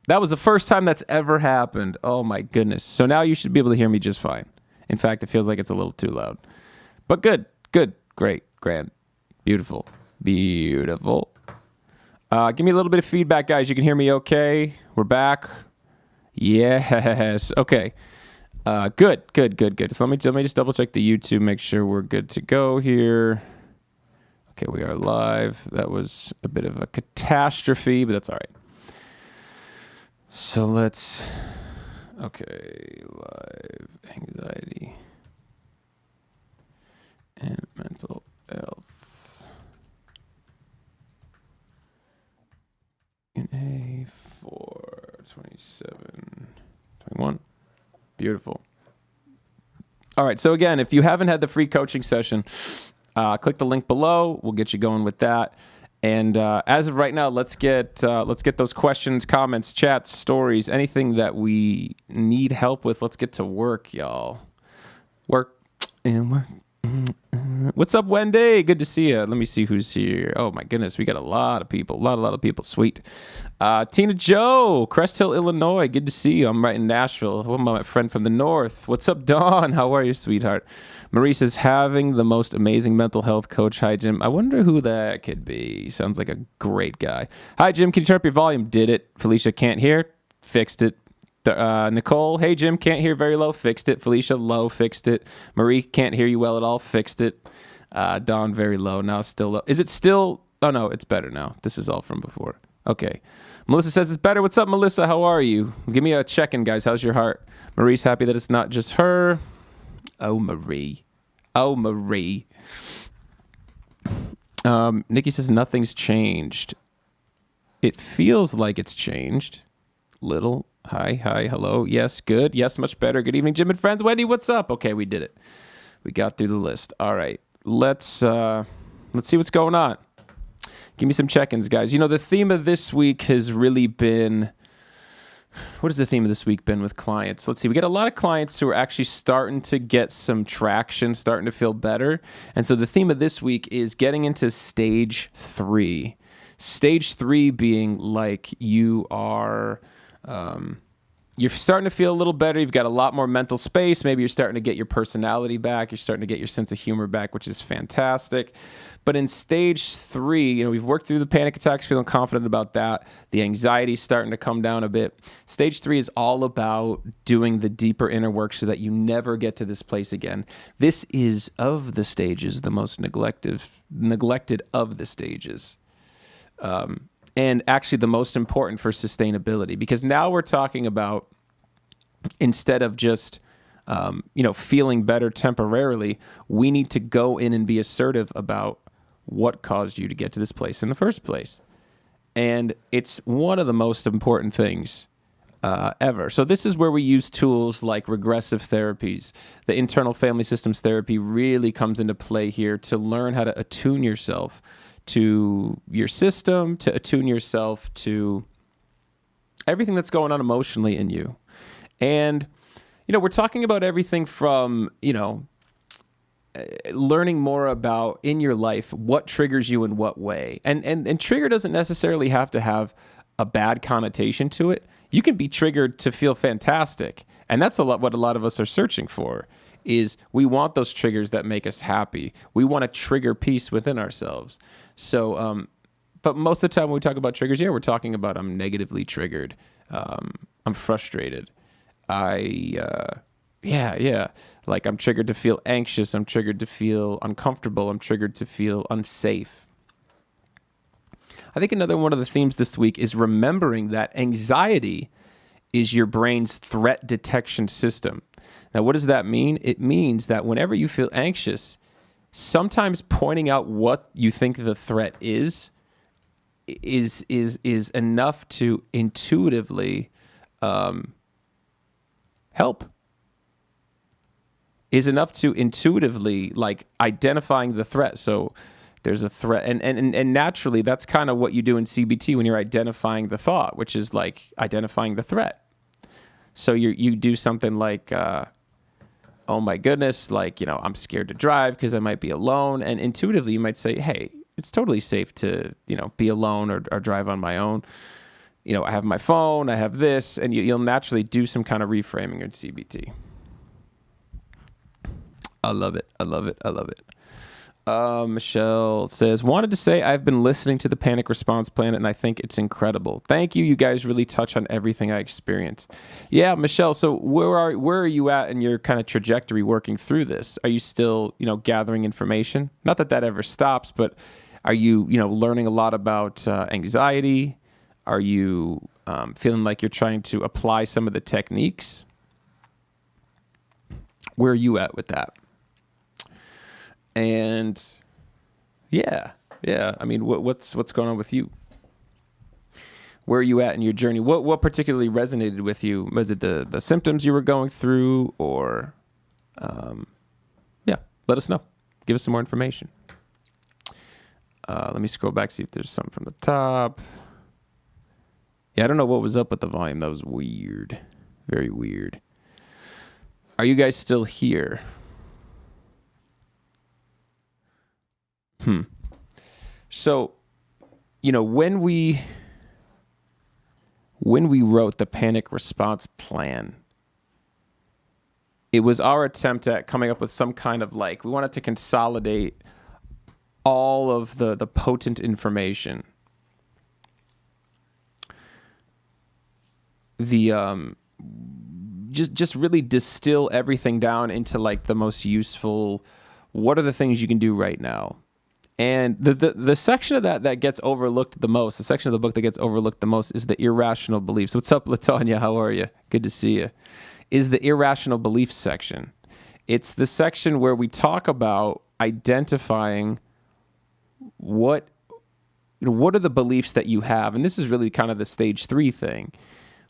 That was the first time that's ever happened. Oh my goodness. So now you should be able to hear me just fine. In fact, it feels like it's a little too loud. But good, great, grand, beautiful. Give me a little bit of feedback, guys. You can hear me okay? We're back. Yes. Okay. Good. So let me just double check the YouTube, make sure we're good to go here. Okay, we are live. That was a bit of a catastrophe, but that's all right. So live anxiety and mental health in A4 27 21. Beautiful. All right. So again, if you haven't had the free coaching session, click the link below. We'll get you going with that. And as of right now, let's get those questions, comments, chats, stories, anything that we need help with. Let's get to work, y'all. Work and work. What's up, Wendy? Good to see you. Let me see who's here. Oh my goodness, we got a lot of people. A lot of people. Sweet. Tina Joe, Crest Hill, Illinois. Good to see you. I'm right in Nashville. One of my friend from the north. What's up, Dawn? How are you, sweetheart? Marie says, having the most amazing mental health coach. Hi, Jim. I wonder who that could be. Sounds like a great guy. Hi, Jim. Can you turn up your volume? Did it. Felicia can't hear. Fixed it. Nicole, hey, Jim, can't hear very low. Fixed it. Felicia, low. Fixed it. Marie, can't hear you well at all. Fixed it. Dawn, very low. Now still low. Is it still? Oh, no, it's better now. This is all from before. Okay. Melissa says it's better. What's up, Melissa? How are you? Give me a check-in, guys. How's your heart? Marie's happy that it's not just her. Oh, Marie. Nikki says nothing's changed. It feels like it's changed. Little. Hi, hello. Yes, good. Yes, much better. Good evening, Jim and friends. Wendy, what's up? Okay, we did it. We got through the list. All right. Let's see what's going on. Give me some check-ins, guys. You know, the theme of this week has really been... What has the theme of this week been with clients? Let's see. We got a lot of clients who are actually starting to get some traction, starting to feel better. And so the theme of this week is getting into stage 3. Stage 3 being like you are... you're starting to feel a little better. You've got a lot more mental space. Maybe you're starting to get your personality back. You're starting to get your sense of humor back, which is fantastic. But in stage 3, you know, we've worked through the panic attacks, feeling confident about that. The anxiety is starting to come down a bit. Stage 3 is all about doing the deeper inner work so that you never get to this place again. This is, of the stages, the most neglected of the stages. And actually the most important for sustainability, because now we're talking about, instead of just, feeling better temporarily, we need to go in and be assertive about what caused you to get to this place in the first place. And it's one of the most important things ever. So this is where we use tools like regressive therapies. The internal family systems therapy really comes into play here to learn how to attune yourself to your system, to attune yourself to everything that's going on emotionally in you. And, we're talking about everything from, learning more about in your life what triggers you in what way. And trigger doesn't necessarily have to have a bad connotation to it. You can be triggered to feel fantastic. And that's what a lot of us are searching for, is we want those triggers that make us happy. We want to trigger peace within ourselves. So, but most of the time when we talk about triggers, we're talking about I'm negatively triggered. I'm frustrated. Like I'm triggered to feel anxious. I'm triggered to feel uncomfortable. I'm triggered to feel unsafe. I think another one of the themes this week is remembering that anxiety is your brain's threat detection system. Now, what does that mean? It means that whenever you feel anxious, sometimes pointing out what you think the threat is enough to intuitively help. Is enough to intuitively, like, identifying the threat. So there's a threat, and naturally that's kind of what you do in CBT when you're identifying the thought, which is like identifying the threat. So you do something like, oh my goodness, like, I'm scared to drive because I might be alone. And intuitively you might say, hey, it's totally safe to, be alone or drive on my own. I have my phone, I have this, and you'll naturally do some kind of reframing in CBT. I love it. I love it. I love it. Michelle says, wanted to say I've been listening to the Panic Response Plan and I think it's incredible. Thank you. You guys really touch on everything I experience. Yeah, Michelle. So where are you at in your kind of trajectory working through this? Are you still, gathering information? Not that ever stops, but are you, learning a lot about anxiety? Are you feeling like you're trying to apply some of the techniques? Where are you at with that? And yeah. I mean, what's going on with you? Where are you at in your journey? What particularly resonated with you? Was it the symptoms you were going through, or let us know. Give us some more information. Let me scroll back, see if there's something from the top. Yeah, I don't know what was up with the volume. That was weird. Very weird. Are you guys still here? So, when we wrote the Panic Response Plan, it was our attempt at coming up with some kind of we wanted to consolidate all of the potent information. Just really distill everything down into the most useful, what are the things you can do right now? And the section of that gets overlooked the most, the section of the book that gets overlooked the most is the irrational beliefs. What's up, Latonya? How are you? Good to see you. Is the irrational beliefs section. It's the section where we talk about identifying what are the beliefs that you have. And this is really kind of the stage 3 thing.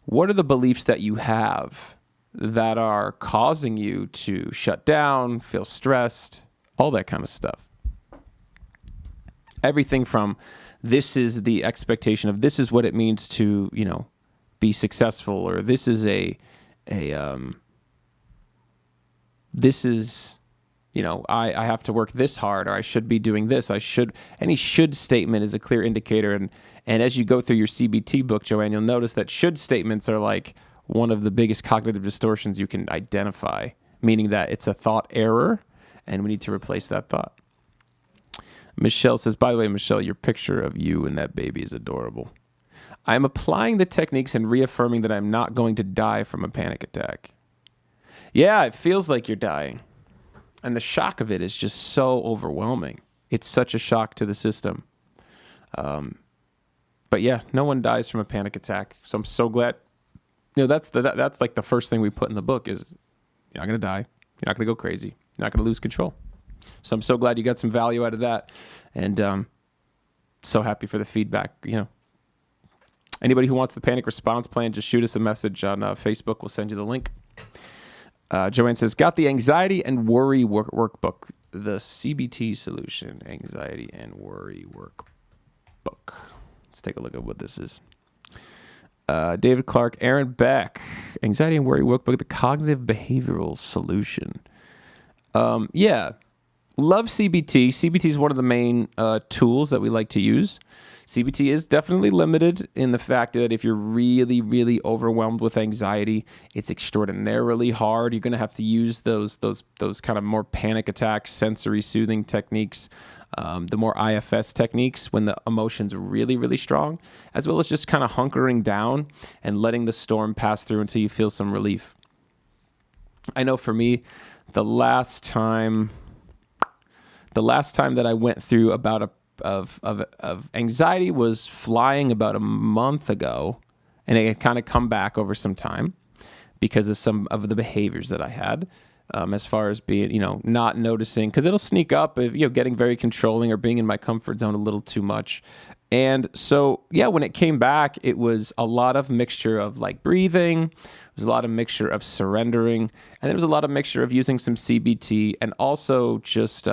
What are the beliefs that you have that are causing you to shut down, feel stressed, all that kind of stuff? Everything from this is the expectation of this is what it means to, be successful, or this is this is, I have to work this hard, or I should be doing this. Any should statement is a clear indicator. And as you go through your CBT book, Joanne, you'll notice that should statements are one of the biggest cognitive distortions you can identify, meaning that it's a thought error and we need to replace that thought. Michelle says, by the way, Michelle, your picture of you and that baby is adorable. I'm applying the techniques and reaffirming that I'm not going to die from a panic attack. Yeah, it feels like you're dying. And the shock of it is just so overwhelming. It's such a shock to the system. But yeah, no one dies from a panic attack. So I'm so glad. That's the first thing we put in the book is you're not going to die. You're not going to go crazy. You're not going to lose control. So I'm so glad you got some value out of that, and so happy for the feedback. Anybody who wants the Panic Response Plan, just shoot us a message on Facebook. We'll send you the link. Joanne says, got the Anxiety and Worry Workbook, the CBT solution, Anxiety and Worry Workbook. Let's take a look at what this is. David Clark, Aaron Beck, Anxiety and Worry Workbook, the Cognitive Behavioral Solution. Love CBT. CBT is one of the main tools that we like to use. CBT is definitely limited in the fact that if you're really, really overwhelmed with anxiety, it's extraordinarily hard. You're going to have to use those kind of more panic attack, sensory soothing techniques, the more IFS techniques when the emotion's really, really strong, as well as just kind of hunkering down and letting the storm pass through until you feel some relief. I know for me, the last time that I went through a bout of anxiety was flying about a month ago, and it had kind of come back over some time because of some of the behaviors that I had, as far as being, not noticing, because it'll sneak up if, getting very controlling or being in my comfort zone a little too much. And so, when it came back, it was a lot of mixture of breathing. It was a lot of mixture of surrendering. And there was a lot of mixture of using some CBT and also just,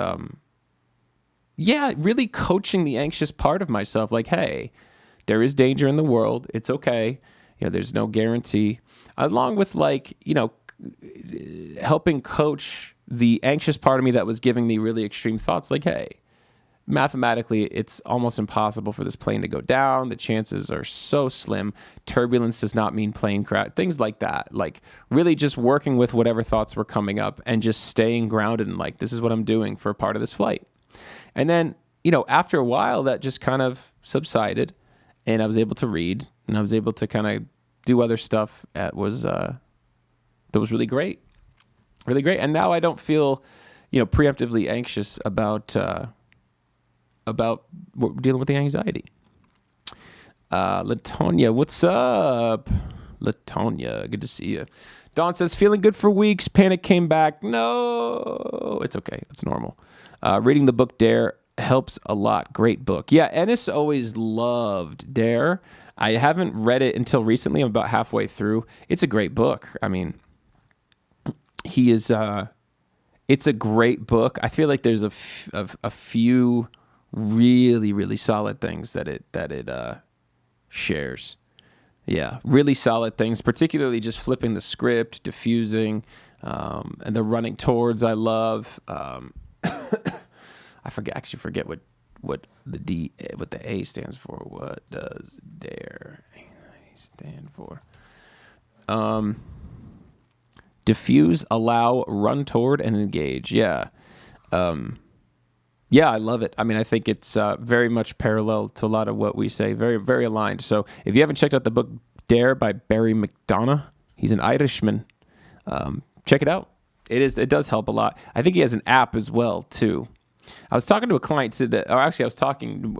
really coaching the anxious part of myself. Hey, there is danger in the world. It's okay. There's no guarantee. Along with helping coach the anxious part of me that was giving me really extreme thoughts. Hey, mathematically, it's almost impossible for this plane to go down. The chances are so slim. Turbulence does not mean plane crash. Things like that. Like really just working with whatever thoughts were coming up and just staying grounded and like, this is what I'm doing for a part of this flight. And then, after a while, that just kind of subsided and I was able to read and I was able to kind of do other stuff that was really great. Really great. And now I don't feel, preemptively anxious about dealing with the anxiety. Latonia, what's up? Latonia, good to see you. Dawn says, feeling good for weeks. Panic came back. No, it's okay. It's normal. Reading the book Dare helps a lot. Great book. Yeah, Enis always loved Dare. I haven't read it until recently. I'm about halfway through. It's a great book. I mean, he is... it's a great book. I feel like there's a few really, really solid things that it shares. Yeah, really solid things, particularly just flipping the script, diffusing, and the running towards I love. I forget what the A stands for. What does Dare stand for? Diffuse, allow, run toward, and engage. Yeah. Yeah, I love it. I mean, I think it's very much parallel to a lot of what we say. Very, very aligned. So if you haven't checked out the book Dare by Barry McDonough, he's an Irishman. Check it out. It does help a lot. I think he has an app as well, too. I was talking to a client today, or actually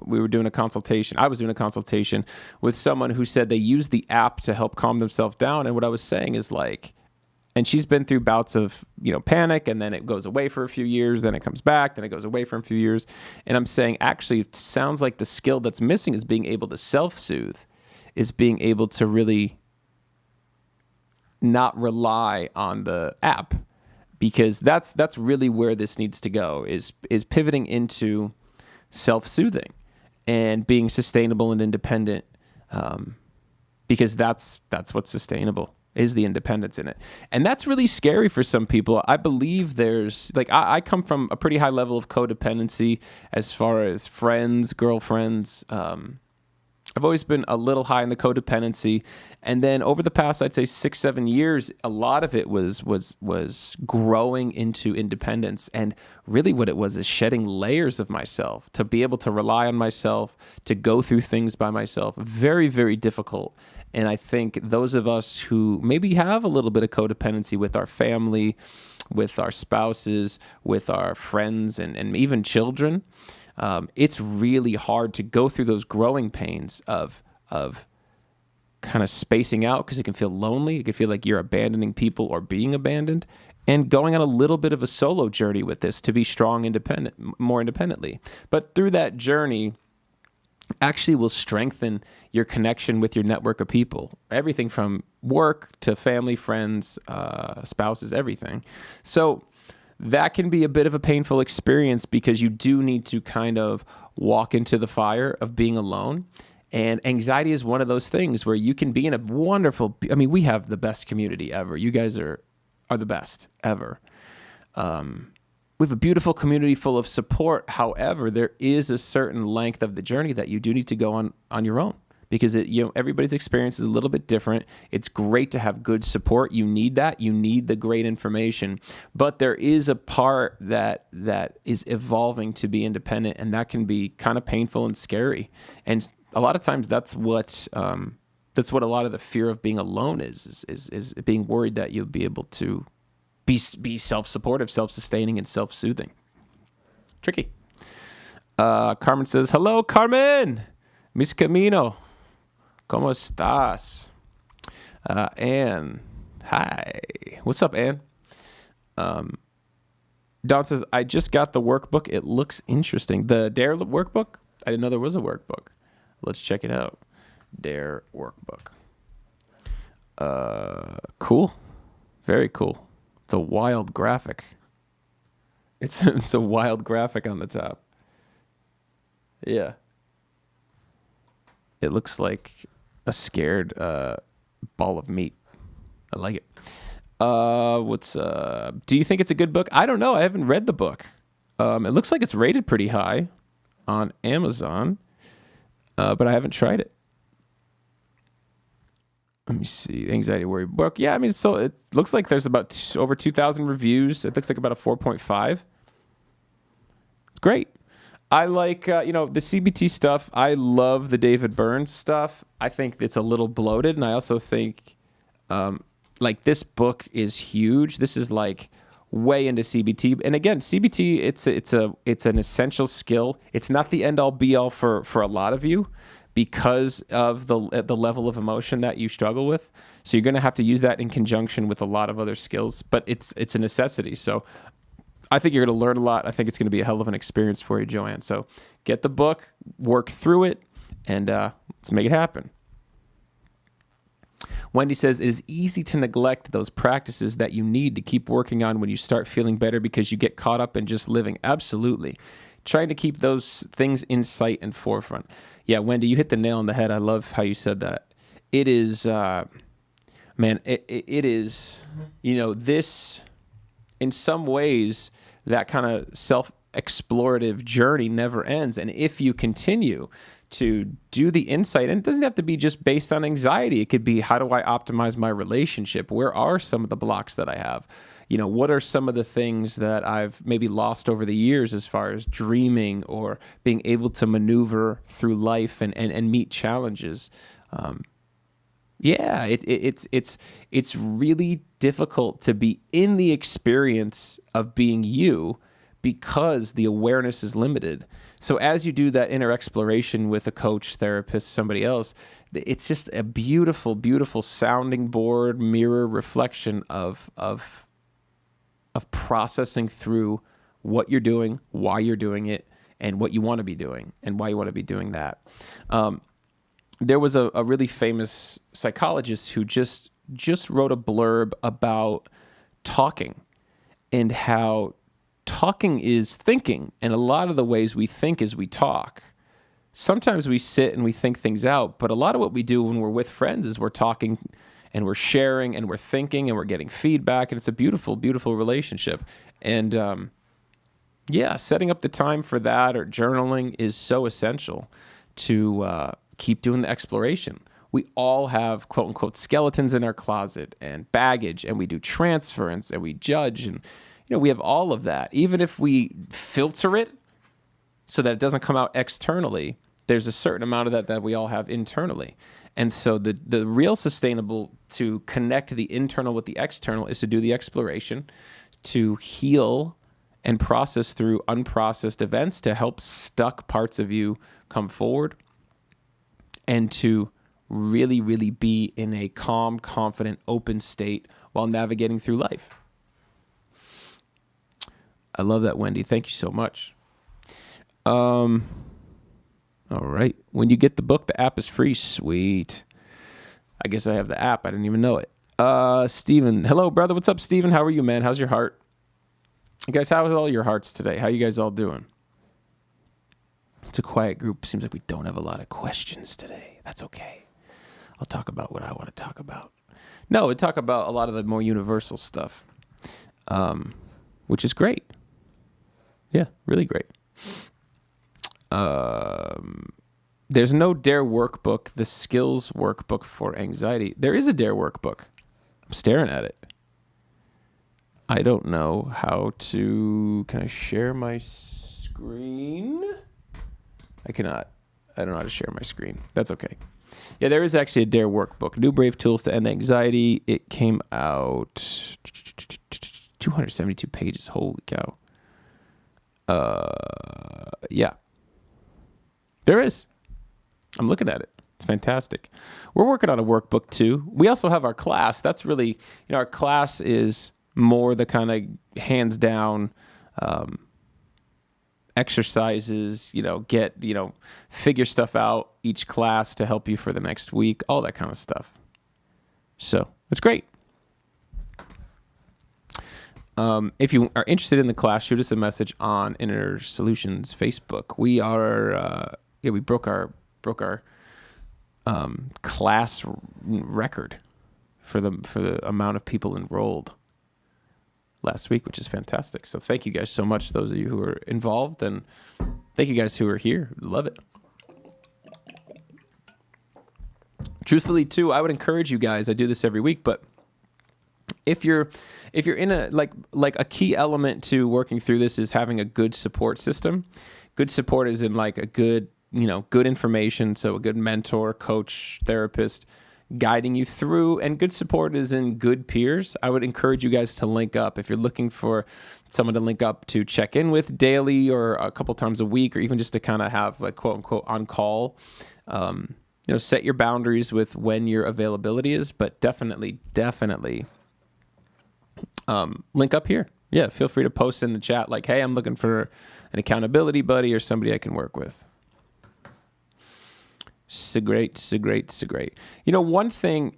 we were doing a consultation. I was doing a consultation with someone who said they use the app to help calm themselves down. And what I was saying is like, and she's been through bouts of, panic, and then it goes away for a few years, then it comes back, then it goes away for a few years. And I'm saying, actually, it sounds like the skill that's missing is being able to self-soothe, is being able to really not rely on the app, because that's really where this needs to go, is pivoting into self-soothing and being sustainable and independent, because that's what's sustainable. Is the independence in it. And that's really scary for some people. I believe there's, like, I come from a pretty high level of codependency as far as friends, girlfriends. I've always been a little high in the codependency. And then over the past, I'd say 6-7 years, a lot of it was growing into independence. And really what it was is shedding layers of myself to be able to rely on myself, to go through things by myself. Very, very difficult. And I think those of us who maybe have a little bit of codependency with our family, with our spouses, with our friends, and even children, it's really hard to go through those growing pains of kind of spacing out, because it can feel lonely. It can feel like you're abandoning people or being abandoned, and going on a little bit of a solo journey with this to be strong, more independently. But through that journey, actually will strengthen your connection with your network of people. Everything from work to family, friends, spouses, everything. So that can be a bit of a painful experience, because you do need to kind of walk into the fire of being alone. And anxiety is one of those things where you can be in a wonderful, we have the best community ever. You guys are the best ever. We have a beautiful community full of support. However, there is a certain length of the journey that you do need to go on your own, because everybody's experience is a little bit different. It's great to have good support. You need that. You need the great information. But there is a part that is evolving to be independent, and that can be kind of painful and scary. And a lot of times that's what a lot of the fear of being alone is being worried that you'll be able to be self-supportive, self-sustaining, and self-soothing. Tricky. Carmen says, hello, Carmen. Mis Camino. ¿Cómo estás? Anne. Hi. What's up, Anne? Don says, I just got the workbook. It looks interesting. The Dare workbook? I didn't know there was a workbook. Let's check it out. Dare workbook. Cool. Very cool. It's a wild graphic. It's a wild graphic on the top. Yeah. It looks like a scared ball of meat. I like it. Do you think it's a good book? I don't know. I haven't read the book. It looks like it's rated pretty high on Amazon, but I haven't tried it. Let me see. Anxiety Worry book. Yeah, I mean, so it looks like there's about over 2,000 reviews. It looks like about a 4.5. It's great. I like, the CBT stuff. I love the David Burns stuff. I think it's a little bloated, and I also think, this book is huge. This is like way into CBT, and again, CBT, it's an essential skill. It's not the end all be all for a lot of you, because of the level of emotion that you struggle with. So you're going to have to use that in conjunction with a lot of other skills, but it's a necessity. So I think you're going to learn a lot. I think it's going to be a hell of an experience for you, Joanne. So get the book, work through it, and let's make it happen. Wendy says, it is easy to neglect those practices that you need to keep working on when you start feeling better because you get caught up in just living. Absolutely. Trying to keep those things in sight and forefront. Yeah, Wendy, you hit the nail on the head. I love how you said that. It is, it is, this, in some ways, that kind of self-explorative journey never ends. And if you continue to do the insight, and it doesn't have to be just based on anxiety. It could be, how do I optimize my relationship? Where are some of the blocks that I have? What are some of the things that I've maybe lost over the years as far as dreaming or being able to maneuver through life and meet challenges? It's really difficult to be in the experience of being you because the awareness is limited. So as you do that inner exploration with a coach, therapist, somebody else, it's just a beautiful, beautiful sounding board, mirror, reflection of processing through what you're doing, why you're doing it, and what you want to be doing, and why you want to be doing that. There was a really famous psychologist who just wrote a blurb about talking and how talking is thinking, and a lot of the ways we think is we talk. Sometimes we sit and we think things out, but a lot of what we do when we're with friends is we're talking and we're sharing and we're thinking and we're getting feedback, and it's a beautiful, beautiful relationship. And setting up the time for that or journaling is so essential to keep doing the exploration. We all have quote unquote skeletons in our closet and baggage, and we do transference and we judge, and we have all of that. Even if we filter it so that it doesn't come out externally, there's a certain amount of that we all have internally. And so the real sustainable to connect the internal with the external is to do the exploration, to heal and process through unprocessed events, to help stuck parts of you come forward, and to really, really be in a calm, confident, open state while navigating through life. I love that, Wendy. Thank you so much. All right. When you get the book, the app is free. Sweet. I guess I have the app. I didn't even know it. Steven. Hello, brother. What's up, Steven? How are you, man? How's your heart? You guys, how is all your hearts today? How you guys all doing? It's a quiet group. Seems like we don't have a lot of questions today. That's okay. I'll talk about what I want to talk about. No, we talk about a lot of the more universal stuff, which is great. Yeah, really great. There's no DARE workbook, the skills workbook for anxiety. There is a DARE workbook. I'm staring at it. I don't know how to... Can I share my screen? I cannot. I don't know how to share my screen. That's okay. Yeah, there is actually a DARE workbook. New Brave Tools to End Anxiety. It came out 272 pages. Holy cow. Yeah. There is. I'm looking at it. It's fantastic. We're working on a workbook too. We also have our class. That's really, our class is more the kind of hands down exercises, figure stuff out each class to help you for the next week, all that kind of stuff. So it's great. If you are interested in the class, shoot us a message on Inner Solutions Facebook. We are, we broke our class record for the amount of people enrolled. last week, which is fantastic. So thank you guys so much, those of you who are involved, and thank you guys who are here. Love it. Truthfully, too, I would encourage you guys. I do this every week, but if you're in a like a key element to working through this is having a good support system. Good support is in like a good information, so a good mentor, coach, therapist guiding you through, and good support is in good peers. I would encourage you guys to link up. If you're looking for someone to link up to check in with daily or a couple times a week, or even just to kind of have like quote unquote on call, set your boundaries with when your availability is, but definitely link up here. Yeah, feel free to post in the chat like, hey, I'm looking for an accountability buddy or somebody I can work with. So great. One thing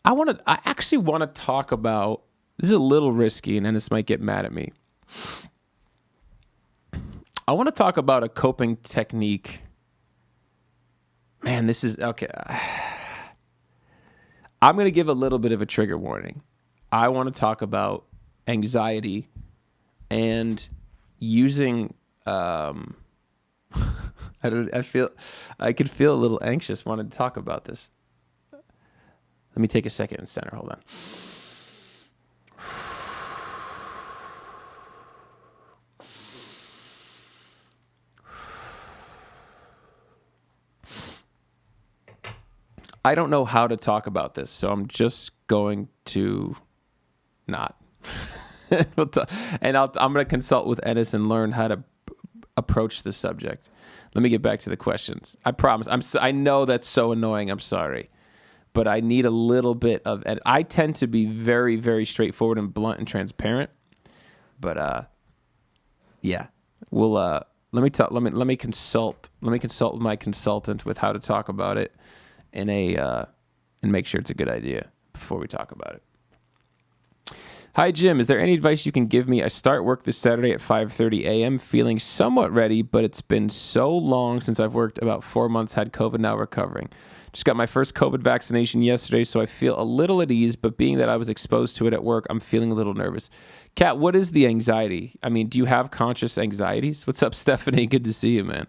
I actually want to talk about, this is a little risky and Enis might get mad at me. I want to talk about a coping technique. Man, this is, okay. I'm going to give a little bit of a trigger warning. I want to talk about anxiety and using, I could feel a little anxious wanting to talk about this. Let me take a second and center. Hold on. I don't know how to talk about this, so I'm just going to not. I'm going to consult with Enis and learn how to approach the subject. Let me get back to the questions. I promise. I know that's so annoying. I'm sorry. But I need a little bit of, and I tend to be very, very straightforward and blunt and transparent. But yeah. We'll let me consult with my consultant with how to talk about it and make sure it's a good idea before we talk about it. Hi, Jim. Is there any advice you can give me? I start work this Saturday at 5:30 a.m. feeling somewhat ready, but it's been so long since I've worked, about 4 months, had COVID, now recovering. Just got my first COVID vaccination yesterday, so I feel a little at ease, but being that I was exposed to it at work, I'm feeling a little nervous. Kat, what is the anxiety? I mean, do you have conscious anxieties? What's up, Stephanie? Good to see you, man.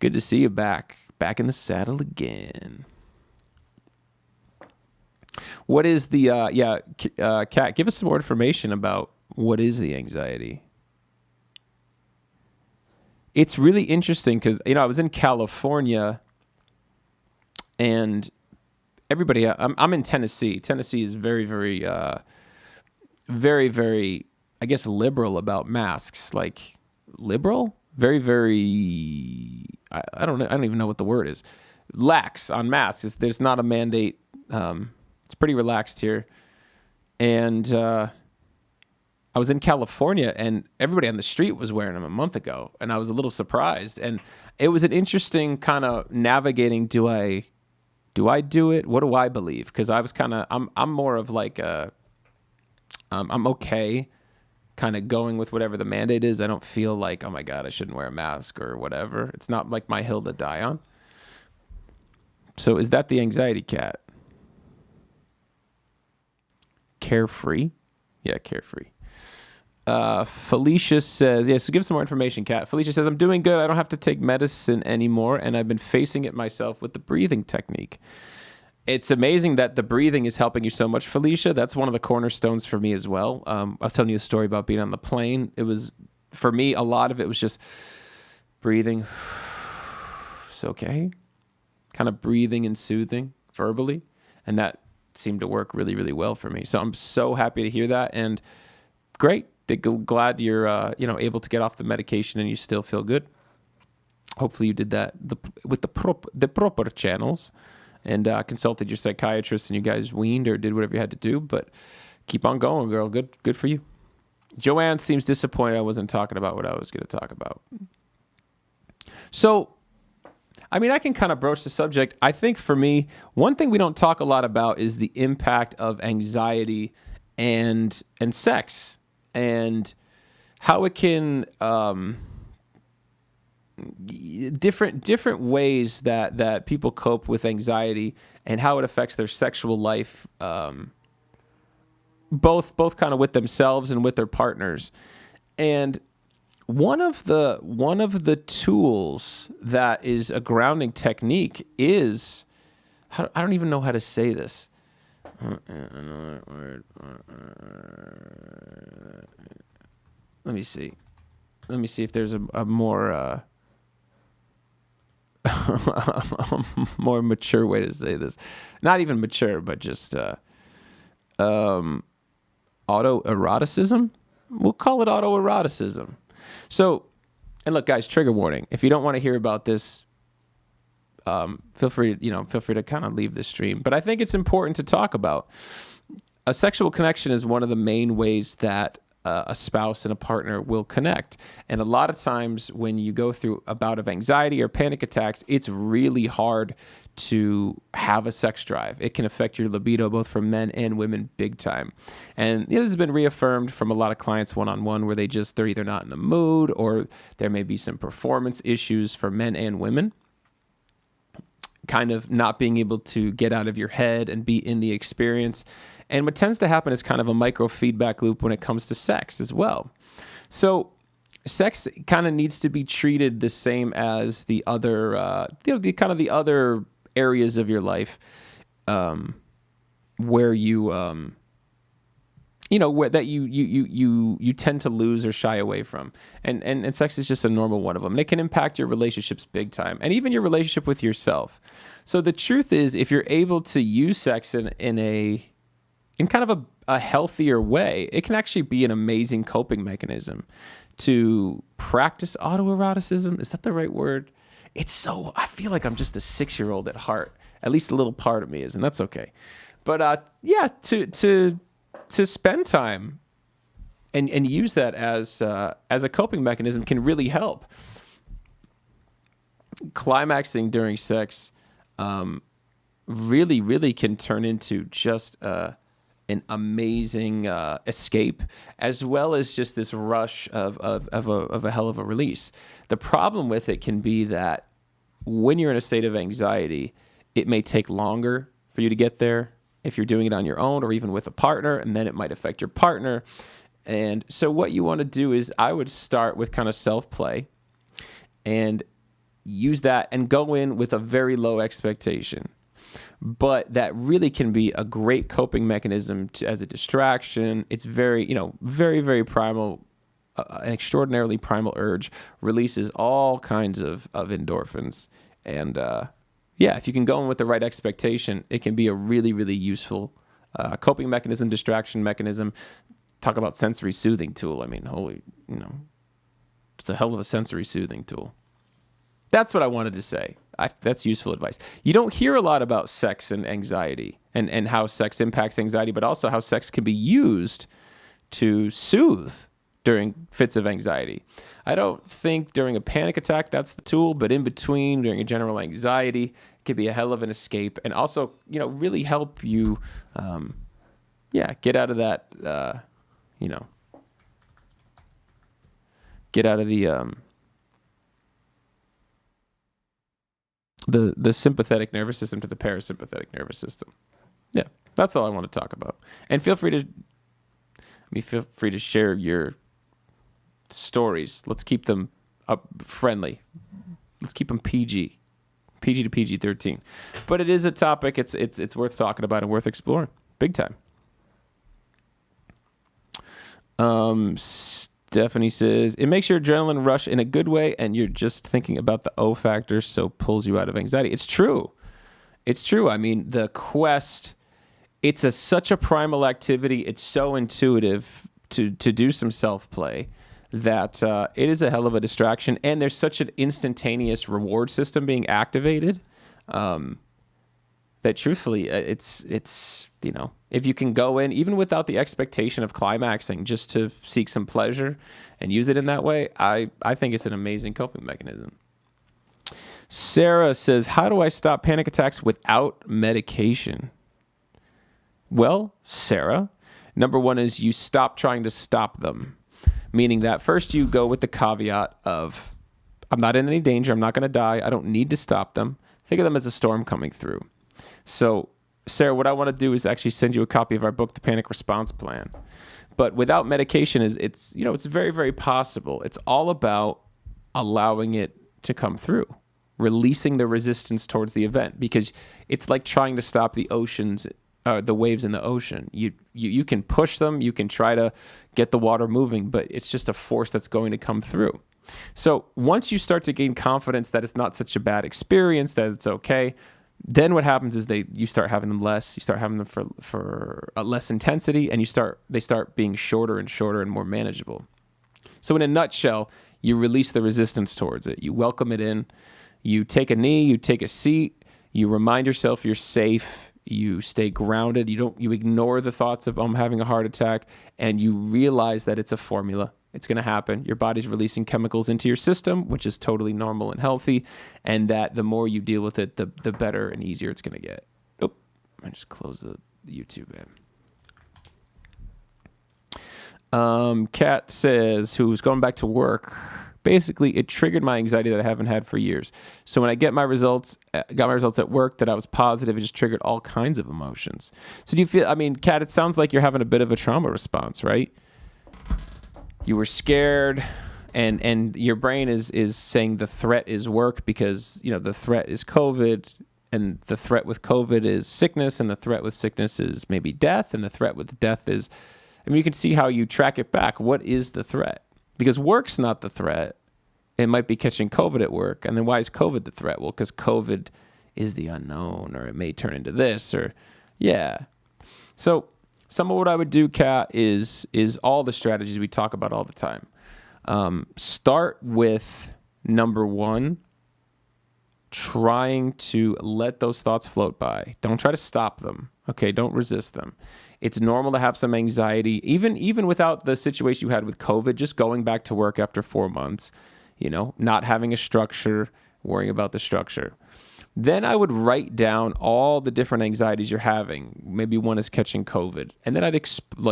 Good to see you back in the saddle again. What is the, Kat, give us some more information about what is the anxiety. It's really interesting because, I was in California and everybody, I'm in Tennessee. Tennessee is very, very, very, very, I guess, liberal about masks. Like, liberal? Very, very, I don't even know what the word is. Lax on masks. There's not a mandate. It's pretty relaxed here. And I was in California and everybody on the street was wearing them a month ago. And I was a little surprised. And it was an interesting kind of navigating, do I do it? What do I believe? Because I was I'm more of like I'm okay kind of going with whatever the mandate is. I don't feel like, oh my God, I shouldn't wear a mask or whatever. It's not like my hill to die on. So is that the anxiety, Kat? Carefree? Yeah, carefree. Felicia says, so give some more information, Kat. Felicia says, I'm doing good. I don't have to take medicine anymore, and I've been facing it myself with the breathing technique. It's amazing that the breathing is helping you so much, Felicia. That's one of the cornerstones for me as well. I was telling you a story about being on the plane. It was, for me, a lot of it was just breathing. It's okay. Kind of breathing and soothing verbally, and that seemed to work really, really well for me. So I'm so happy to hear that, and great. Glad you're able to get off the medication and you still feel good. Hopefully you did that with the proper channels and consulted your psychiatrist and you guys weaned or did whatever you had to do. But keep on going, girl. Good for you. Joanne seems disappointed I wasn't talking about what I was going to talk about. So, I mean, I can kind of broach the subject. I think for me, one thing we don't talk a lot about is the impact of anxiety and sex and how it can different ways that people cope with anxiety and how it affects their sexual life both kind of with themselves and with their partners. And one of the tools that is a grounding technique is, I don't even know how to say this. Let me see if there's a more more mature way to say this. Not even mature, but just autoeroticism. We'll call it autoeroticism. So, and look, guys, trigger warning. If you don't want to hear about this, feel free to kind of leave the stream. But I think it's important to talk about. A sexual connection is one of the main ways that a spouse and a partner will connect. And a lot of times when you go through a bout of anxiety or panic attacks, it's really hard to have a sex drive. It can affect your libido, both for men and women, big time. And this has been reaffirmed from a lot of clients one-on-one, where they're either not in the mood, or there may be some performance issues for men and women. Kind of not being able to get out of your head and be in the experience. And what tends to happen is kind of a micro feedback loop when it comes to sex as well. So sex kind of needs to be treated the same as the other, the other areas of your life, where you tend to lose or shy away from. And sex is just a normal one of them. And it can impact your relationships big time, and even your relationship with yourself. So the truth is, if you're able to use sex in kind of a healthier way, it can actually be an amazing coping mechanism to practice autoeroticism. Is that the right word? I feel like I'm just a 6-year-old at heart. At least a little part of me is, and that's okay. But to spend time and use that as a coping mechanism can really help. Climaxing during sex really can turn into just an amazing escape, as well as just this rush of a hell of a release. The problem with it can be that when you're in a state of anxiety, it may take longer for you to get there if you're doing it on your own or even with a partner, and then it might affect your partner. And so what you want to do is, I would start with kind of self-play and use that and go in with a very low expectation. But that really can be a great coping mechanism as a distraction. It's very, very, very primal, an extraordinarily primal urge, releases all kinds of endorphins. And if you can go in with the right expectation, it can be a really, really useful coping mechanism, distraction mechanism. Talk about sensory soothing tool. I mean, it's a hell of a sensory soothing tool. That's what I wanted to say. That's useful advice. You don't hear a lot about sex and anxiety and how sex impacts anxiety, but also how sex can be used to soothe during fits of anxiety. I don't think during a panic attack that's the tool, but in between, during a general anxiety, it can be a hell of an escape, and also, really help you, get out of that, get out of the sympathetic nervous system to the parasympathetic nervous system. Yeah, that's all I want to talk about. And feel free to share your stories. Let's keep them friendly. Let's keep them PG to PG-13. But it is a topic. It's worth talking about and worth exploring, big time. Stephanie says, it makes your adrenaline rush in a good way, and you're just thinking about the O factor, so pulls you out of anxiety. It's true. I mean, the quest, it's such a primal activity. It's so intuitive to do some self-play that it is a hell of a distraction, and there's such an instantaneous reward system being activated that truthfully, it's if you can go in, even without the expectation of climaxing, just to seek some pleasure and use it in that way, I think it's an amazing coping mechanism. Sarah says, how do I stop panic attacks without medication? Well, Sarah, number one is you stop trying to stop them, meaning that first you go with the caveat of, I'm not in any danger, I'm not going to die, I don't need to stop them. Think of them as a storm coming through. So Sarah, what I want to do is actually send you a copy of our book, The Panic Response Plan. But without medication, it's very, very possible. It's all about allowing it to come through, releasing the resistance towards the event, because it's like trying to stop the waves in the ocean. You can push them, you can try to get the water moving, but it's just a force that's going to come through. So once you start to gain confidence that it's not such a bad experience, that it's okay, then what happens is you start having them less. You start having them for less intensity, and they start being shorter and shorter and more manageable. So in a nutshell, you release the resistance towards it. You welcome it in. You take a knee. You take a seat. You remind yourself you're safe. You stay grounded. You ignore the thoughts of I'm having a heart attack, and you realize that it's a formula. It's going to happen. Your body's releasing chemicals into your system, which is totally normal and healthy, and that the more you deal with it, the better and easier it's going to get. Oh, I just closed the YouTube app. Kat says, who's going back to work, basically it triggered my anxiety that I haven't had for years. So when I got my results at work that I was positive, it just triggered all kinds of emotions. So do you feel, Kat, it sounds like you're having a bit of a trauma response, right? You were scared, and your brain is saying the threat is work because, the threat is COVID, and the threat with COVID is sickness, and the threat with sickness is maybe death, and the threat with death is, you can see how you track it back. What is the threat? Because work's not the threat. It might be catching COVID at work. And then why is COVID the threat? Well, because COVID is the unknown, or it may turn into this, or yeah. So some of what I would do, Kat, is all the strategies we talk about all the time. Start with number one, trying to let those thoughts float by. Don't try to stop them. Okay, don't resist them. It's normal to have some anxiety, even without the situation you had with COVID, just going back to work after 4 months, not having a structure, worrying about the structure. Then I would write down all the different anxieties you're having. Maybe one is catching COVID. And then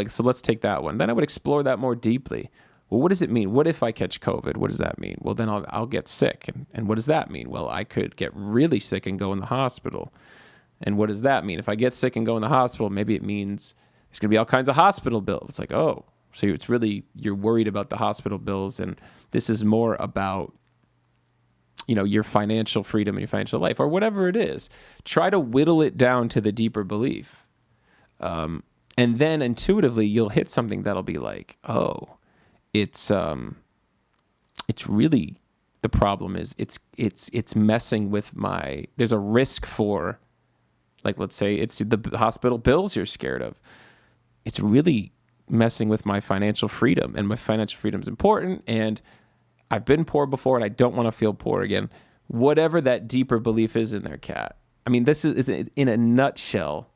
so let's take that one. Then I would explore that more deeply. Well, what does it mean? What if I catch COVID? What does that mean? Well, then I'll get sick. And what does that mean? Well, I could get really sick and go in the hospital. And what does that mean? If I get sick and go in the hospital, maybe it means there's going to be all kinds of hospital bills. It's like, oh, so it's really, you're worried about the hospital bills. And this is more about, your financial freedom and your financial life, or whatever it is. Try to whittle it down to the deeper belief. And then intuitively you'll hit something that'll be like, oh, it's really, the problem is it's messing with there's a risk for, like, let's say it's the hospital bills you're scared of. It's really messing with my financial freedom, and my financial freedom is important, and I've been poor before and I don't want to feel poor again. Whatever that deeper belief is in there, Kat. This is in a nutshell.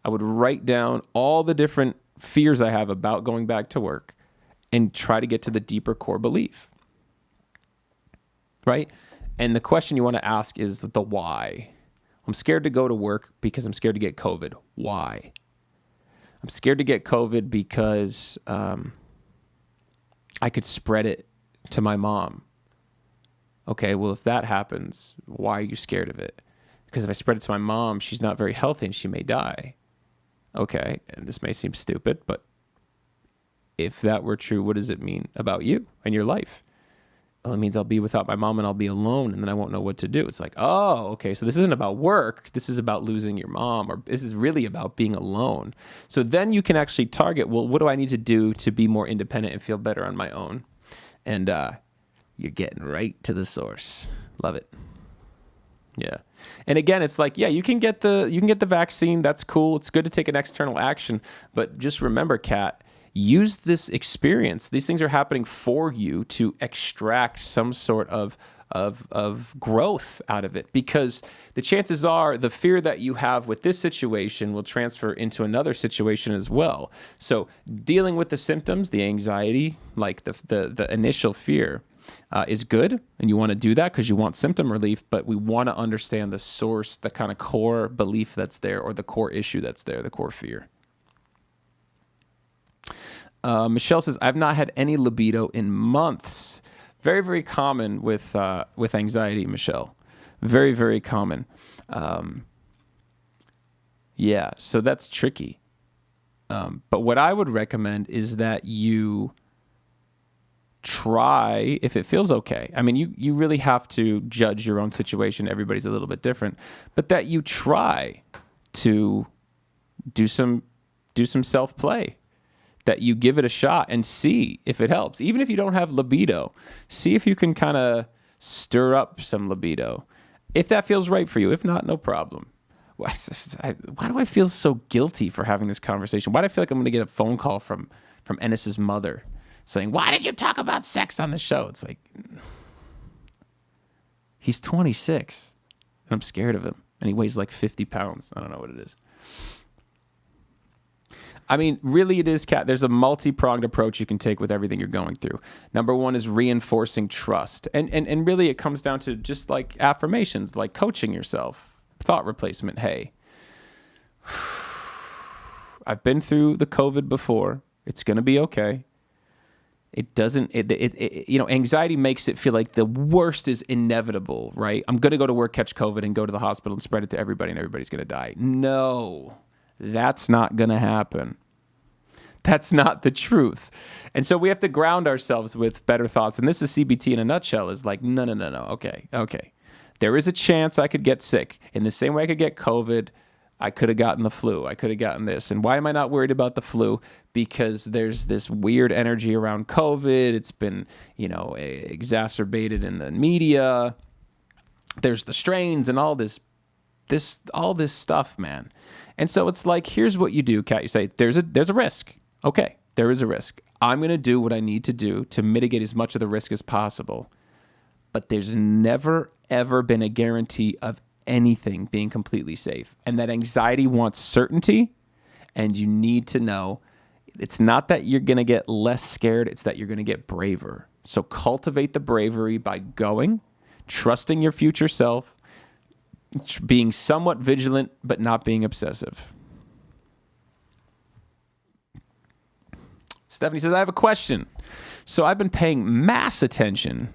I would write down all the different fears I have about going back to work and try to get to the deeper core belief. Right? And the question you want to ask is the why. I'm scared to go to work because I'm scared to get COVID. Why? I'm scared to get COVID because I could spread it to my mom. Okay, well, if that happens, why are you scared of it? Because if I spread it to my mom, she's not very healthy and she may die. Okay, and this may seem stupid, but if that were true, what does it mean about you and your life? Well, it means I'll be without my mom and I'll be alone, and then I won't know what to do. It's like, oh, okay, so this isn't about work. This is about losing your mom, or this is really about being alone. So then you can actually target, well, what do I need to do to be more independent and feel better on my own? And you're getting right to the source. Love it. Yeah. And again, it's like, yeah, you can get the vaccine. That's cool. It's good to take an external action. But just remember, Kat, use this experience. These things are happening for you to extract some sort of growth out of it, because the chances are the fear that you have with this situation will transfer into another situation as well. So dealing with the symptoms, the anxiety, like the initial fear, is good, and you want to do that because you want symptom relief, but we want to understand the source, the kind of core belief that's there, or the core issue that's there, the core fear. Michelle says, I've not had any libido in months. Very, very common with anxiety, Michelle. Very, very common. Yeah, so that's tricky. But what I would recommend is that you try, if it feels okay. I mean, you really have to judge your own situation. Everybody's a little bit different, but that you try to do some self-play, that you give it a shot and see if it helps. Even if you don't have libido, see if you can kind of stir up some libido, if that feels right for you. If not, no problem. Why do I feel so guilty for having this conversation? Why do I feel like I'm going to get a phone call from Enis's mother saying, why did you talk about sex on the show? It's like, he's 26 and I'm scared of him. And he weighs like 50 pounds. I don't know what it is. I mean, really it is, Kat. There's a multi-pronged approach you can take with everything you're going through. Number one is reinforcing trust. And really it comes down to just like affirmations, like coaching yourself. Thought replacement. Hey, I've been through the COVID before. It's going to be okay. It doesn't, anxiety makes it feel like the worst is inevitable, right? I'm going to go to work, catch COVID, and go to the hospital and spread it to everybody, and everybody's going to die. No, that's not going to happen. That's not the truth. And so we have to ground ourselves with better thoughts. And this is CBT in a nutshell, is like, no. Okay. There is a chance I could get sick. In the same way I could get COVID, I could have gotten the flu. I could have gotten this. And why am I not worried about the flu? Because there's this weird energy around COVID. It's been, exacerbated in the media. There's the strains and all this stuff, man. And so it's like, here's what you do, Kat. You say, there's a risk. Okay, there is a risk. I'm going to do what I need to do to mitigate as much of the risk as possible. But there's never, ever been a guarantee of anything being completely safe. And that anxiety wants certainty, and you need to know it's not that you're going to get less scared, it's that you're going to get braver. So cultivate the bravery by going, trusting your future self, being somewhat vigilant, but not being obsessive. Stephanie says, I have a question. So I've been paying mass attention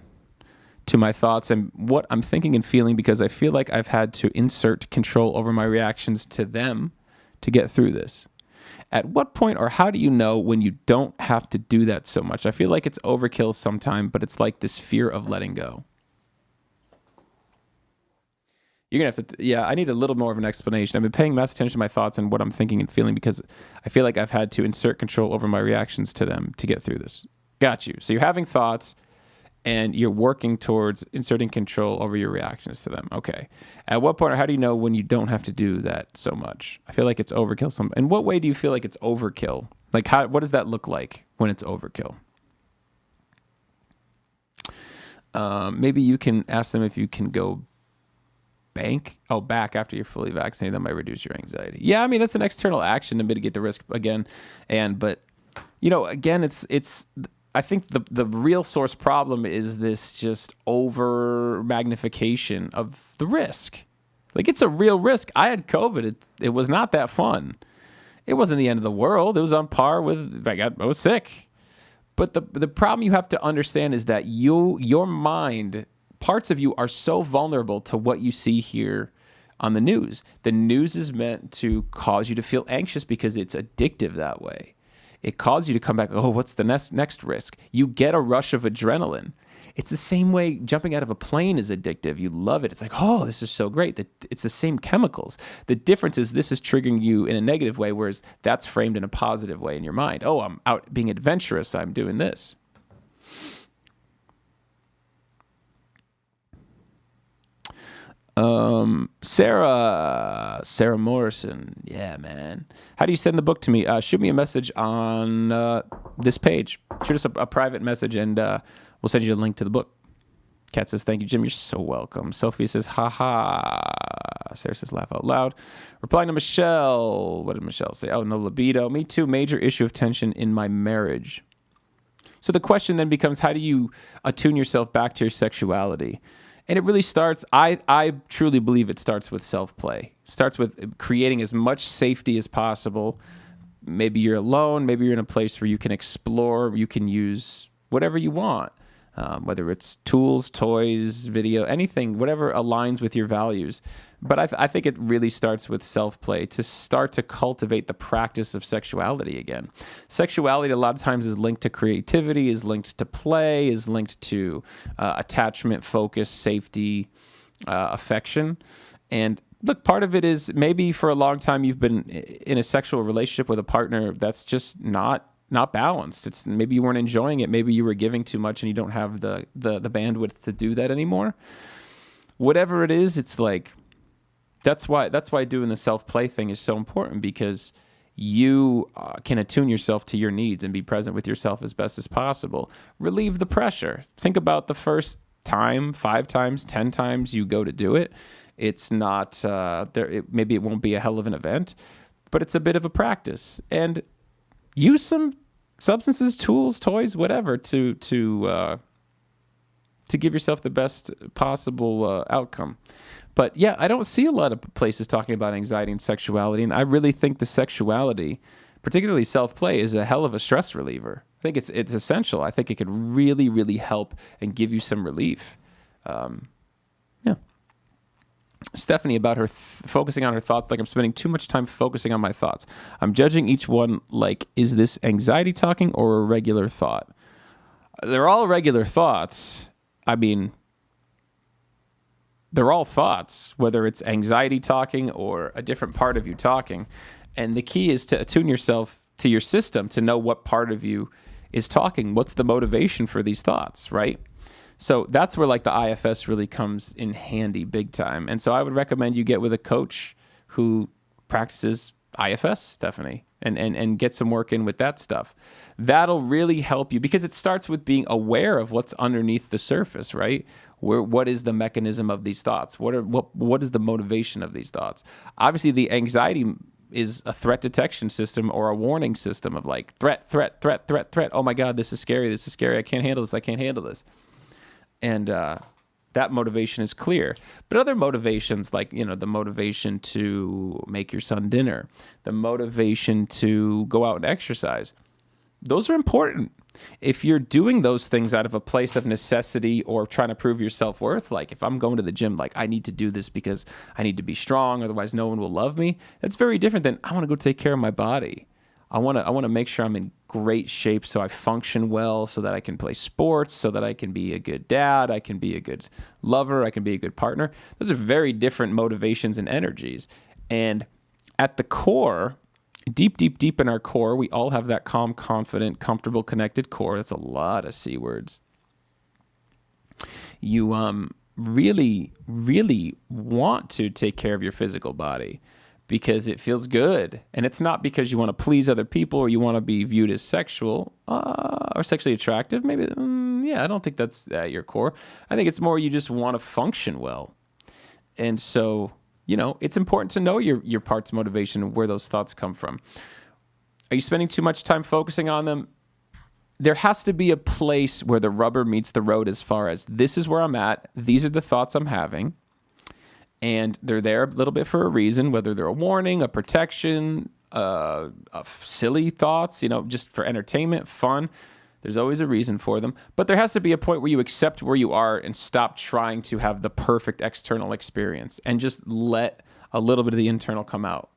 to my thoughts and what I'm thinking and feeling because I feel like I've had to insert control over my reactions to them to get through this. At what point or how do you know when you don't have to do that so much? I feel like it's overkill sometime, but it's like this fear of letting go. You're going to have to, I need a little more of an explanation. I've been paying mass attention to my thoughts and what I'm thinking and feeling because I feel like I've had to insert control over my reactions to them to get through this. Got you. So you're having thoughts and you're working towards inserting control over your reactions to them. Okay. At what point or how do you know when you don't have to do that so much? I feel like it's overkill. In what way do you feel like it's overkill? Like what does that look like when it's overkill? Maybe you can ask them if you can go back after you're fully vaccinated. That might reduce your anxiety. Yeah, I mean, that's an external action to mitigate the risk again. But again, it's I think the real source problem is this just over magnification of the risk. Like, it's a real risk. I had COVID. It was not that fun. It wasn't the end of the world. It was on par with, I was sick. But the problem you have to understand is that your mind, parts of you are so vulnerable to what you see here on the news. The news is meant to cause you to feel anxious because it's addictive that way. It causes you to come back, what's the next risk? You get a rush of adrenaline. It's the same way jumping out of a plane is addictive. You love it. It's like, this is so great. It's the same chemicals. The difference is this is triggering you in a negative way, whereas that's framed in a positive way in your mind. I'm out being adventurous. I'm doing this. Sarah Morrison. Yeah, man. How do you send the book to me? Shoot me a message on this page. Shoot us a private message and we'll send you a link to the book. Kat says, thank you, Jim. You're so welcome. Sophie says, haha. Sarah says, laugh out loud. Replying to Michelle. What did Michelle say? No libido. Me too. Major issue of tension in my marriage. So the question then becomes, how do you attune yourself back to your sexuality? And it really starts, I truly believe it starts with self-play. It starts with creating as much safety as possible. Maybe you're alone. Maybe you're in a place where you can explore. You can use whatever you want. whether it's tools, toys, video, anything, whatever aligns with your values. But I think it really starts with self-play, to start to cultivate the practice of sexuality again. Sexuality a lot of times is linked to creativity, is linked to play, is linked to attachment, focus, safety, affection. And look, part of it is maybe for a long time you've been in a sexual relationship with a partner that's just not balanced. It's maybe you weren't enjoying it. Maybe you were giving too much and you don't have the bandwidth to do that anymore. Whatever it is, it's like, that's why doing the self-play thing is so important, because you can attune yourself to your needs and be present with yourself as best as possible. Relieve the pressure. Think about the first time, 5 times, 10 times you go to do it. It's not, maybe it won't be a hell of an event, but it's a bit of a practice. And use some substances, tools, toys, whatever, to give yourself the best possible outcome. But yeah, I don't see a lot of places talking about anxiety and sexuality, and I really think the sexuality, particularly self-play, is a hell of a stress reliever. I think it's essential. I think it could really, really help and give you some relief. Yeah. Stephanie, about her focusing on her thoughts, like I'm spending too much time focusing on my thoughts. I'm judging each one like, is this anxiety talking or a regular thought? They're all regular thoughts. I mean, they're all thoughts, whether it's anxiety talking or a different part of you talking. And the key is to attune yourself to your system to know what part of you is talking. What's the motivation for these thoughts, right? So that's where like the IFS really comes in handy big time. And so I would recommend you get with a coach who practices IFS, Stephanie, and get some work in with that stuff. That'll really help you, because it starts with being aware of what's underneath the surface, right? What is the mechanism of these thoughts? What is the motivation of these thoughts? Obviously, the anxiety is a threat detection system or a warning system of like threat. Oh my God, this is scary. I can't handle this. And that motivation is clear. But other motivations, like, the motivation to make your son dinner, the motivation to go out and exercise, those are important. If you're doing those things out of a place of necessity or trying to prove your self-worth, like if I'm going to the gym, like I need to do this because I need to be strong, otherwise no one will love me, that's very different than I want to go take care of my body. I want to make sure I'm in great shape so I function well, so that I can play sports, so that I can be a good dad, I can be a good lover, I can be a good partner. Those are very different motivations and energies. And at the core, deep in our core, we all have that calm, confident, comfortable, connected core. That's a lot of C words. You really, really want to take care of your physical body because it feels good. And it's not because you want to please other people or you want to be viewed as sexual or sexually attractive. Maybe, I don't think that's at your core. I think it's more you just want to function well. And so, it's important to know your part's motivation and where those thoughts come from. Are you spending too much time focusing on them? There has to be a place where the rubber meets the road as far as this is where I'm at. These are the thoughts I'm having. And they're there a little bit for a reason, whether they're a warning, a protection, silly thoughts, just for entertainment, fun. There's always a reason for them. But there has to be a point where you accept where you are and stop trying to have the perfect external experience and just let a little bit of the internal come out.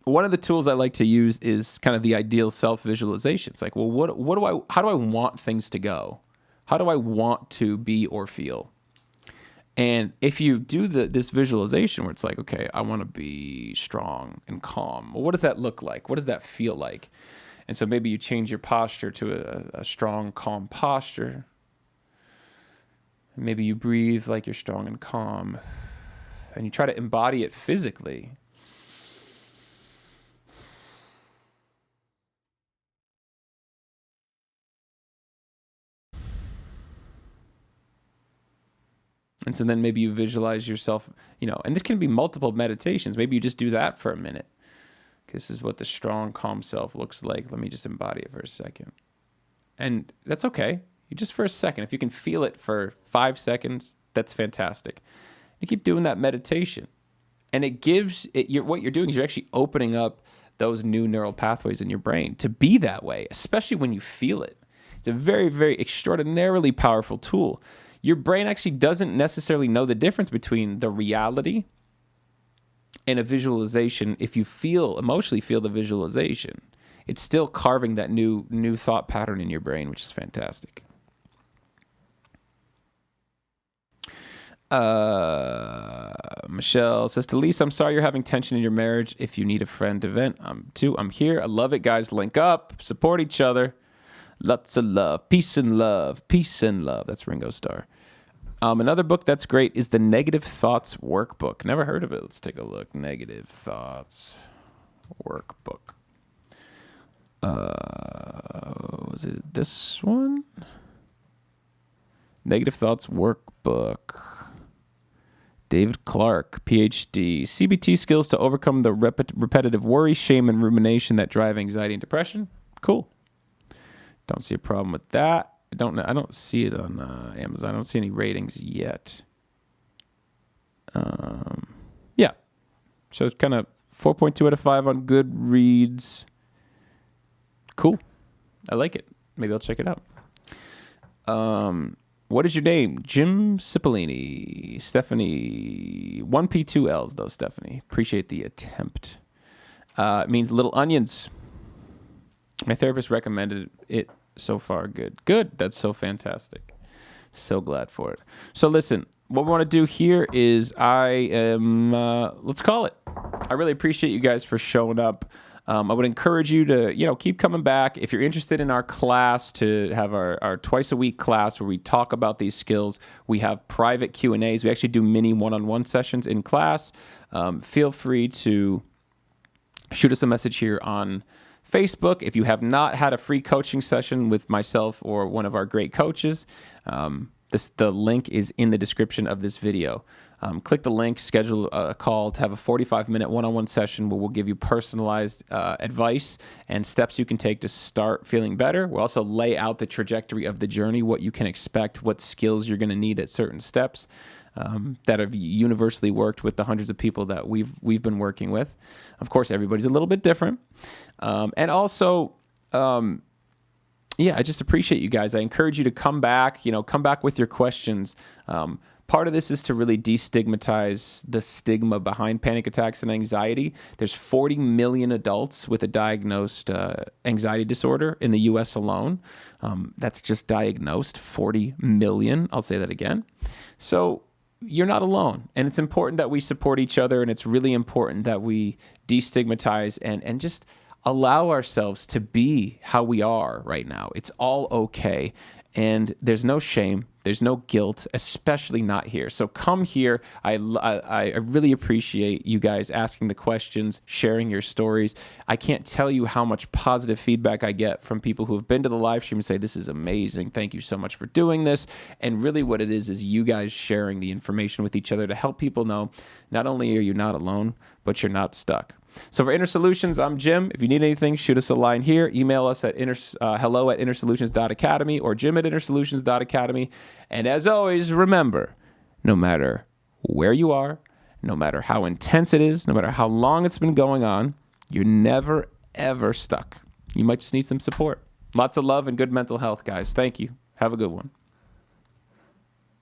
One of the tools I like to use is kind of the ideal self-visualization. It's like, well, how do I want things to go? How do I want to be or feel? And if you do this visualization where it's like, okay, I want to be strong and calm. Well, what does that look like? What does that feel like? And so maybe you change your posture to a strong, calm posture. Maybe you breathe like you're strong and calm. And you try to embody it physically. And so then maybe you visualize yourself, and this can be multiple meditations. Maybe you just do that for a minute. This is what the strong, calm self looks like. Let me just embody it for a second. And that's okay. You just for a second. If you can feel it for 5 seconds, that's fantastic. You keep doing that meditation. And it gives, what you're doing is you're actually opening up those new neural pathways in your brain to be that way, especially when you feel it. It's a very, very extraordinarily powerful tool. Your brain actually doesn't necessarily know the difference between the reality and a visualization. If you emotionally feel the visualization, it's still carving that new thought pattern in your brain, which is fantastic. Michelle says, to Lisa, I'm sorry you're having tension in your marriage. If you need a friend to vent, I'm here. I love it, guys. Link up, support each other. Lots of love. Peace and love. Peace and love. That's Ringo Starr. Another book that's great is the Negative Thoughts Workbook. Never heard of it. Let's take a look. Negative Thoughts Workbook. Was it this one? Negative Thoughts Workbook. David Clark, PhD. CBT skills to overcome the repetitive worry, shame, and rumination that drive anxiety and depression. Cool. Don't see a problem with that. I don't see it on Amazon. I don't see any ratings yet. Yeah. So it's kind of 4.2 out of 5 on Goodreads. Cool. I like it. Maybe I'll check it out. What is your name? Jim Cipollini. Stephanie. 1P, 2 Ls, though, Stephanie. Appreciate the attempt. It means little onions. My therapist recommended it so far. Good. That's so fantastic. So glad for it. So listen, what we want to do here is let's call it. I really appreciate you guys for showing up. I would encourage you to, keep coming back. If you're interested in our class, to have our twice a week class where we talk about these skills, we have private Q&As. We actually do mini one-on-one sessions in class. Feel free to shoot us a message here on Facebook. If you have not had a free coaching session with myself or one of our great coaches, the link is in the description of this video. Click the link, schedule a call to have a 45-minute one-on-one session where we'll give you personalized advice and steps you can take to start feeling better. We'll also lay out the trajectory of the journey, what you can expect, what skills you're going to need at certain steps that have universally worked with the hundreds of people that we've been working with. Of course, everybody's a little bit different. And also, I just appreciate you guys. I encourage you to come back with your questions. Part of this is to really destigmatize the stigma behind panic attacks and anxiety. There's 40 million adults with a diagnosed anxiety disorder in the U.S. alone. That's just diagnosed, 40 million. I'll say that again. So you're not alone. And it's important that we support each other, and it's really important that we destigmatize and just allow ourselves to be how we are right now. It's all okay. And there's no shame. There's no guilt, especially not here. So come here. I really appreciate you guys asking the questions, sharing your stories. I can't tell you how much positive feedback I get from people who have been to the live stream and say, this is amazing. Thank you so much for doing this. And really what it is you guys sharing the information with each other to help people know not only are you not alone, but you're not stuck. So for Inner Solutions, I'm Jim. If you need anything, shoot us a line here. Email us at hello@innersolutions.academy or jim@innersolutions.academy. And as always, remember, no matter where you are, no matter how intense it is, no matter how long it's been going on, you're never, ever stuck. You might just need some support. Lots of love and good mental health, guys. Thank you. Have a good one.